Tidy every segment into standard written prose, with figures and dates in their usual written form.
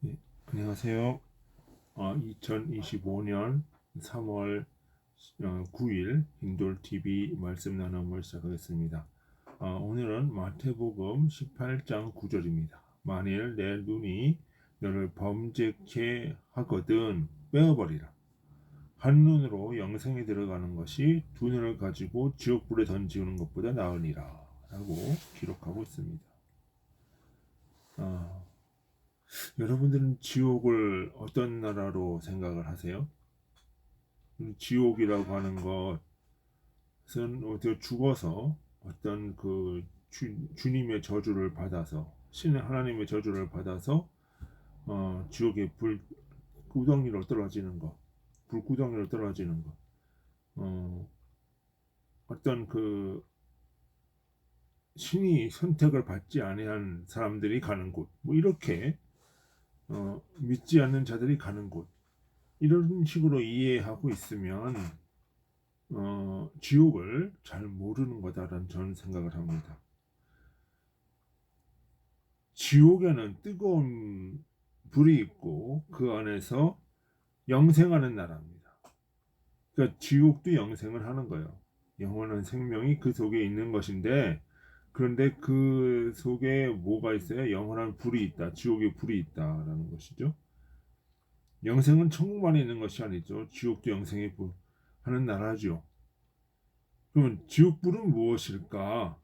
예, 안녕하세요. 2025년 3월 9일 인돌 TV 말씀 나눔을 시작하겠습니다. 오늘은 마태복음 18장 9절입니다. 만일 내 눈이 너를 범죄케 하거든 빼어버리라. 한 눈으로 영생에 들어가는 것이 두 눈을 가지고 지옥불에 던지는 것보다 나으니라 라고 기록하고 있습니다. 아, 여러분들은 지옥을 어떤 나라로 생각을 하세요? 지옥이라고 하는 것은 죽어서 어떤 그 주님의 저주를 받아서 신의 하나님의 저주를 받아서 지옥의 불 구덩이로 떨어지는 것, 불구덩이로 떨어지는 것, 어떤 그 신이 선택을 받지 아니한 사람들이 가는 곳, 뭐 이렇게 믿지 않는 자들이 가는 곳, 이런 식으로 이해하고 있으면 지옥을 잘 모르는 거다라는 저는 생각을 합니다. 지옥에는 뜨거운 불이 있고 그 안에서 영생하는 나라입니다. 그러니까 지옥도 영생을 하는 거예요. 영원한 생명이 그 속에 있는 것인데, 그런데 그 속에 뭐가 있어요? 영원한 불이 있다. 지옥에 불이 있다라는 것이죠. 영생은 천국만에 있는 것이 아니죠. 지옥도 영생이 하는 나라죠. 그러면 지옥불은 무엇일까?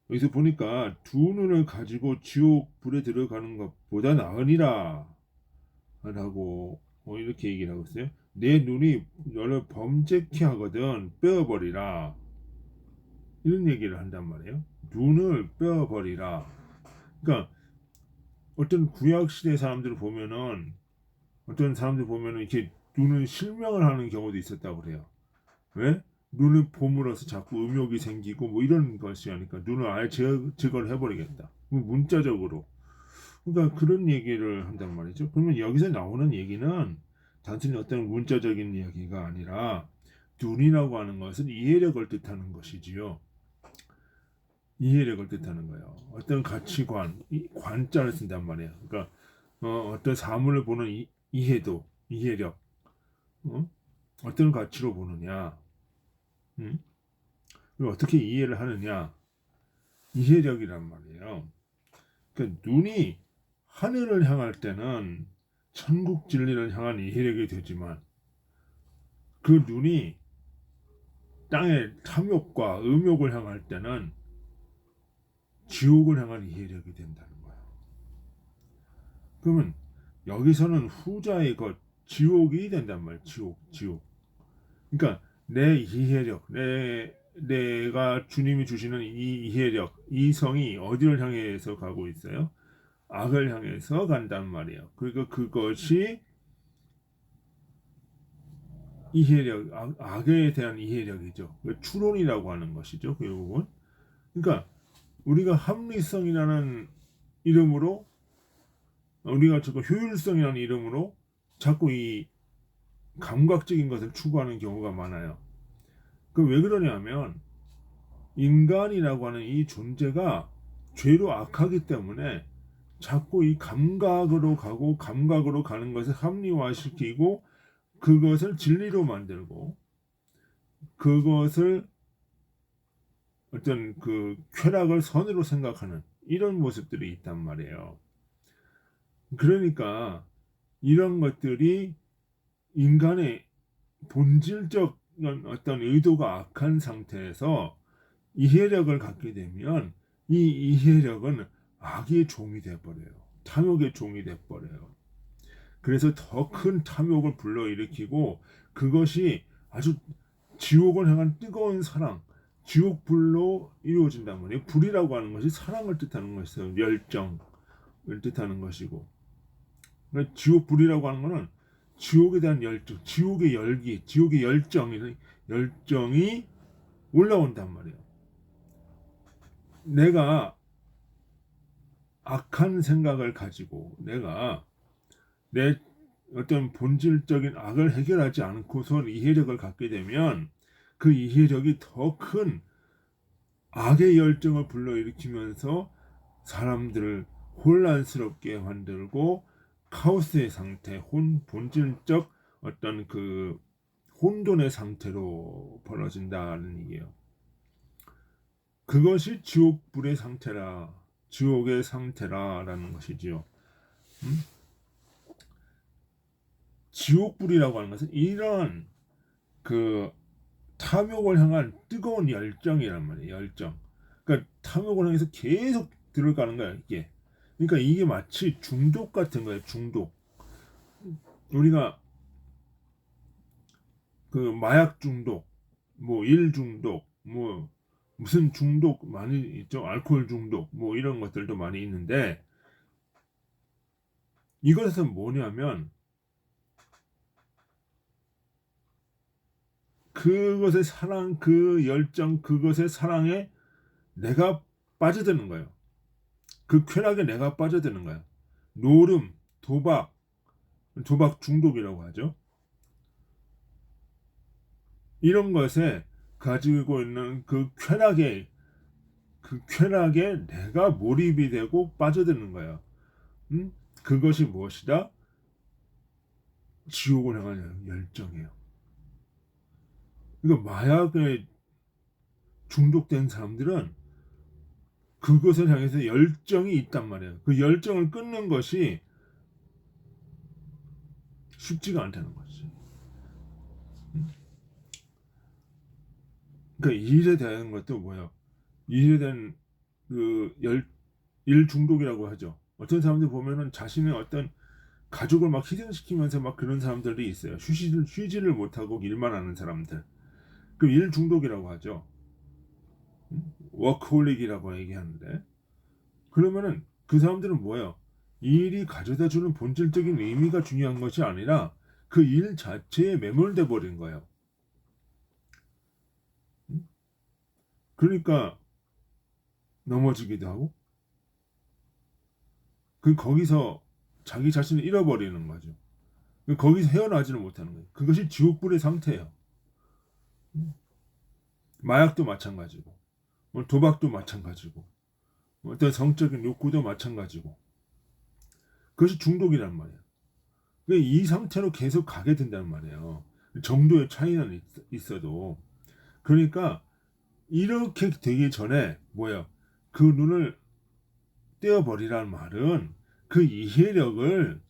여기서 보니까 두 눈을 가지고 지옥불에 들어가는 것보다 나으니라 라고 이렇게 얘기를 하고 있어요. 내 눈이 너를 범죄케 하거든 빼어버리라, 이런 얘기를 한단 말이에요. 눈을 빼어버리라. 그러니까 어떤 구약시대 사람들을 보면은, 어떤 사람들 보면은 이렇게 눈을 실명을 하는 경우도 있었다고 그래요. 왜? 눈을 보물어서 자꾸 음욕이 생기고 뭐 이런 것이 하니까 눈을 아예 제거를 해버리겠다. 문자적으로. 그러니까 그런 얘기를 한단 말이죠. 그러면 여기서 나오는 얘기는 단순히 어떤 문자적인 이야기가 아니라 눈이라고 하는 것은 이해력을 뜻하는 것이지요. 이해력을 뜻하는 거예요. 어떤 가치관, 관자를 쓴단 말이에요. 그러니까 어떤 사물을 보는 이해도, 이해력, 어떤 가치로 보느냐, 음? 어떻게 이해를 하느냐, 이해력이란 말이에요. 그러니까 눈이 하늘을 향할 때는 천국 진리를 향한 이해력이 되지만, 그 눈이 땅의 탐욕과 음욕을 향할 때는 지옥을 향한 이해력이 된다는 거예요. 그러면 여기서는 후자의 것, 지옥이 된단 말이에요. 지옥. 그러니까 내 이해력, 내가 주님이 주시는 이 이해력, 이성이 어디를 향해서 가고 있어요? 악을 향해서 간단 말이에요. 그리고 그것이 이해력, 악에 대한 이해력이죠. 추론이라고 하는 것이죠. 결국은. 그러니까 우리가 합리성이라는 이름으로, 우리가 저거 효율성이라는 이름으로 자꾸 이 감각적인 것을 추구하는 경우가 많아요. 그 왜 그러냐면 인간이라고 하는 이 존재가 죄로 악하기 때문에 자꾸 이 감각으로 가고 감각으로 가는 것을 합리화시키고 그것을 진리로 만들고 그것을 어떤 그 쾌락을 선으로 생각하는 이런 모습들이 있단 말이에요. 그러니까 이런 것들이 인간의 본질적 어떤 의도가 악한 상태에서 이해력을 갖게 되면 이 이해력은 악의 종이 돼버려요. 탐욕의 종이 돼버려요. 그래서 더 큰 탐욕을 불러일으키고 그것이 아주 지옥을 향한 뜨거운 사랑, 지옥불로 이루어진단 말이에요. 불이라고 하는 것이 사랑을 뜻하는 것이죠. 열정을 뜻하는 것이고, 그러니까 지옥불이라고 하는 것은 지옥에 대한 열정, 지옥의 열기, 지옥의 열정이 올라온단 말이에요. 내가 악한 생각을 가지고 내가 내 어떤 본질적인 악을 해결하지 않고서 이해력을 갖게 되면 그 이해력이 더 큰 악의 열정을 불러일으키면서 사람들을 혼란스럽게 만들고 카오스의 상태, 본질적 어떤 그 혼돈의 상태로 벌어진다는 얘기예요. 그것이 지옥불의 상태라, 지옥의 상태라라는 것이지요. 음? 지옥불이라고 하는 것은 이런 그 탐욕을 향한 뜨거운 열정이란 말이에요. 열정. 그러니까 탐욕을 향해서 계속 들어가는 거야, 이게. 그러니까 이게 마치 중독 같은 거예요. 중독. 우리가 그 마약 중독, 뭐 일 중독, 뭐 무슨 중독 많이 있죠. 알코올 중독, 뭐 이런 것들도 많이 있는데 이것은 뭐냐면 그것의 사랑, 그 열정, 그것의 사랑에 내가 빠져드는 거예요. 그 쾌락에 내가 빠져드는 거예요. 노름, 도박, 도박 중독이라고 하죠. 이런 것에 가지고 있는 그 쾌락에 내가 몰입이 되고 빠져드는 거예요. 그것이 무엇이다? 지옥을 향한 열정이에요. 그러니까 마약에 중독된 사람들은 그것을 향해서 열정이 있단 말이에요. 그 열정을 끊는 것이 쉽지가 않다는 거지. 그러니까 일에 대한 것도 뭐야? 일에 대한 일 중독이라고 하죠. 어떤 사람들 보면은 자신의 어떤 가족을 막 희생시키면서 막 그런 사람들이 있어요. 쉬지를 못하고 일만 하는 사람들. 그 일 중독이라고 하죠. 워크홀릭이라고 얘기하는데. 그러면은 그 사람들은 뭐예요? 이 일이 가져다 주는 본질적인 의미가 중요한 것이 아니라 그 일 자체에 매몰돼 버린 거예요. 그러니까 넘어지기도 하고 그 거기서 자기 자신을 잃어버리는 거죠. 거기서 헤어나지를 못하는 거예요. 그것이 지옥불의 상태예요. 마약도 마찬가지고, 뭐 도박도 마찬가지고, 어떤 성적인 욕구도 마찬가지고, 그것이 중독이란 말이에요. 이 상태로 계속 가게 된단 말이에요. 정도의 차이는 있어도. 그러니까 이렇게 되기 전에 뭐예요? 그 눈을 떼어버리라는 말은 그 이해력을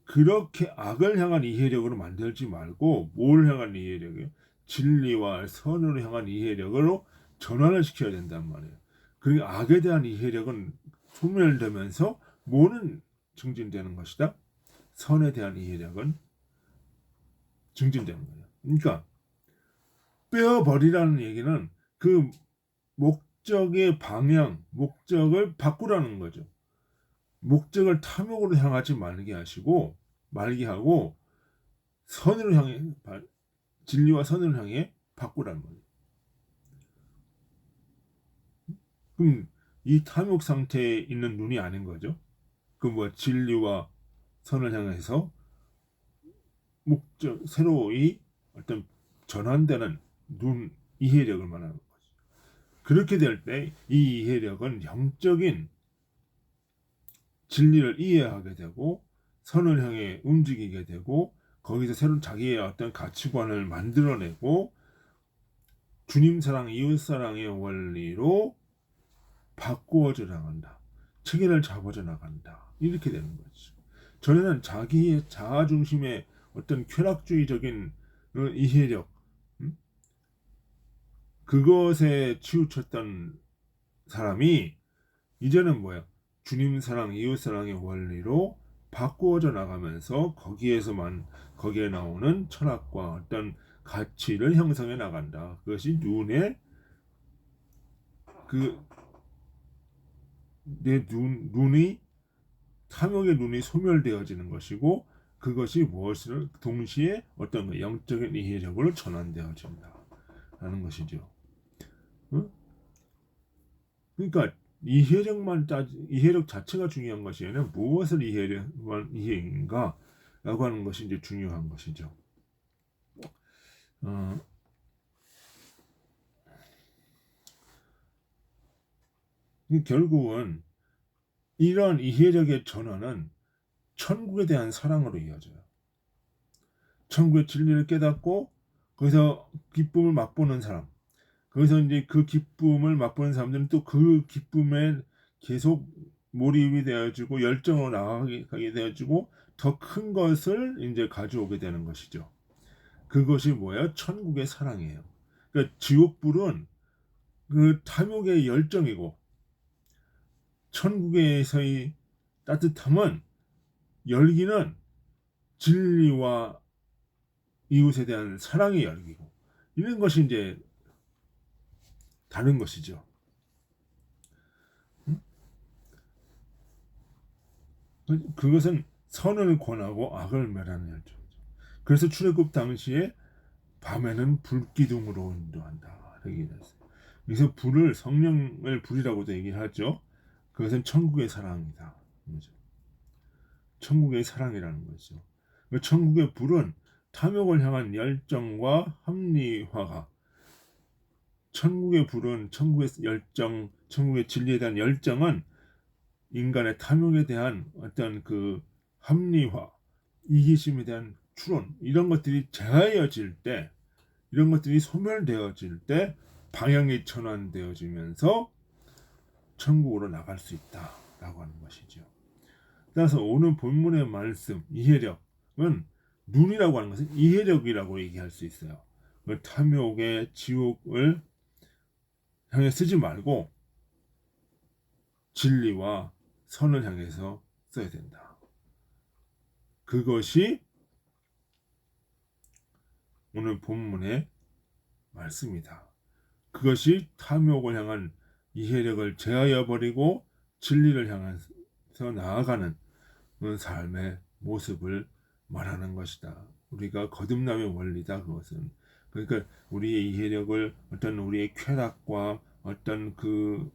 그렇게 악을 향한 이해력으로 만들지 말고 뭘 향한 이해력이요? 진리와 선을 향한 이해력으로 전환을 시켜야 된단 말이에요. 그리고 악에 대한 이해력은 소멸되면서 뭐는 증진되는 것이다? 선에 대한 이해력은 증진되는 거예요. 그러니까 빼어버리라는 얘기는 그 목적의 방향, 목적을 바꾸라는 거죠. 목적을 탐욕으로 향하지 말게 하고 선으로 향해 진리와 선을 향해 바꾸라는 거예요. 그럼 이 탐욕 상태에 있는 눈이 아닌 거죠. 그 뭐 진리와 선을 향해서 목적 새로이 어떤 전환되는 눈 이해력을 말하는 거죠. 그렇게 될 때 이 이해력은 영적인 진리를 이해하게 되고 선을 향해 움직이게 되고 거기서 새로운 자기의 어떤 가치관을 만들어내고 주님 사랑, 이웃 사랑의 원리로 바꾸어져 나간다. 체계를 잡아져 나간다. 이렇게 되는 거죠. 전에는 자기의 자아 중심의 어떤 쾌락주의적인 이해력, 그것에 치우쳤던 사람이 이제는 뭐야? 주님 사랑, 이웃 사랑의 원리로 바꾸어져 나가면서 거기에 나오는 철학과 어떤 가치를 형성해 나간다. 그것이 그 내 눈이 탐욕의 눈이 소멸되어지는 것이고 그것이 무엇을 동시에 어떤 영적인 이해력으로 전환되어진다라는 것이죠. 응? 그러니까 이해력 자체가 중요한 것이 아니라 무엇을 이해인가라고 하는 것이 이제 중요한 것이죠. 결국은 이런 이해력의 전환은 천국에 대한 사랑으로 이어져요. 천국의 진리를 깨닫고 거기서 기쁨을 맛보는 사람, 거기서 이제 그 기쁨을 맛보는 사람들은 또 그 기쁨에 계속 몰입이 되어지고 열정으로 나아가게 되어지고 더 큰 것을 이제 가져오게 되는 것이죠. 그것이 뭐예요? 천국의 사랑이에요. 그러니까 지옥불은 그 탐욕의 열정이고 천국에서의 따뜻함은 열기는 진리와 이웃에 대한 사랑의 열기고 이런 것이 이제 다른 것이죠. 그것은 선을 권하고 악을 멸하는 열정이죠. 그래서 출애굽 당시에 밤에는 불기둥으로 인도한다. 이렇게 얘기했어요. 그래서 불을 성령을 불이라고도 얘기하죠. 그것은 천국의 사랑이다. 천국의 사랑이라는 거죠. 천국의 불은 탐욕을 향한 열정과 합리화가 천국의 불은 천국의 열정, 천국의 진리에 대한 열정은 인간의 탐욕에 대한 어떤 그 합리화, 이기심에 대한 추론 이런 것들이 제하여질 때, 이런 것들이 소멸되어질 때 방향이 전환되어지면서 천국으로 나갈 수 있다라고 하는 것이죠. 따라서 오늘 본문의 말씀 이해력은 눈이라고 하는 것은 이해력이라고 얘기할 수 있어요. 그 탐욕의 지옥을 향해 쓰지 말고 진리와 선을 향해서 써야 된다. 그것이 오늘 본문의 말씀이다. 그것이 탐욕을 향한 이해력을 제하여 버리고 진리를 향해서 나아가는 삶의 모습을 말하는 것이다. 우리가 거듭남의 원리다. 그것은 그러니까 우리의 이해력을 어떤 우리의 쾌락과 어떤 그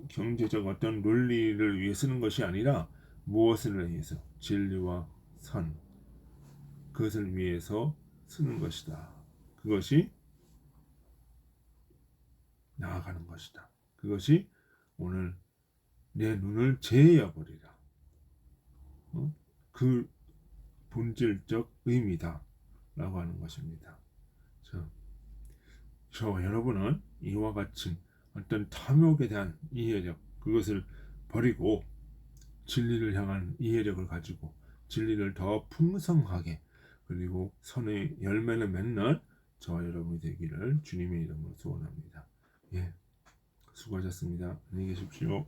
경제적 어떤 논리를 위해 쓰는 것이 아니라 무엇을 위해서 진리와 선 그것을 위해서 쓰는 것이다. 그것이 나아가는 것이다. 그것이 오늘 내 눈을 제하여 버리라. 그 본질적 의미다 라고 하는 것입니다. 저 여러분은 이와 같은 어떤 탐욕에 대한 이해력 그것을 버리고 진리를 향한 이해력을 가지고 진리를 더 풍성하게 그리고 선의 열매를 맺는 저와 여러분이 되기를 주님의 이름으로 소원합니다. 예, 수고하셨습니다. 안녕히 계십시오.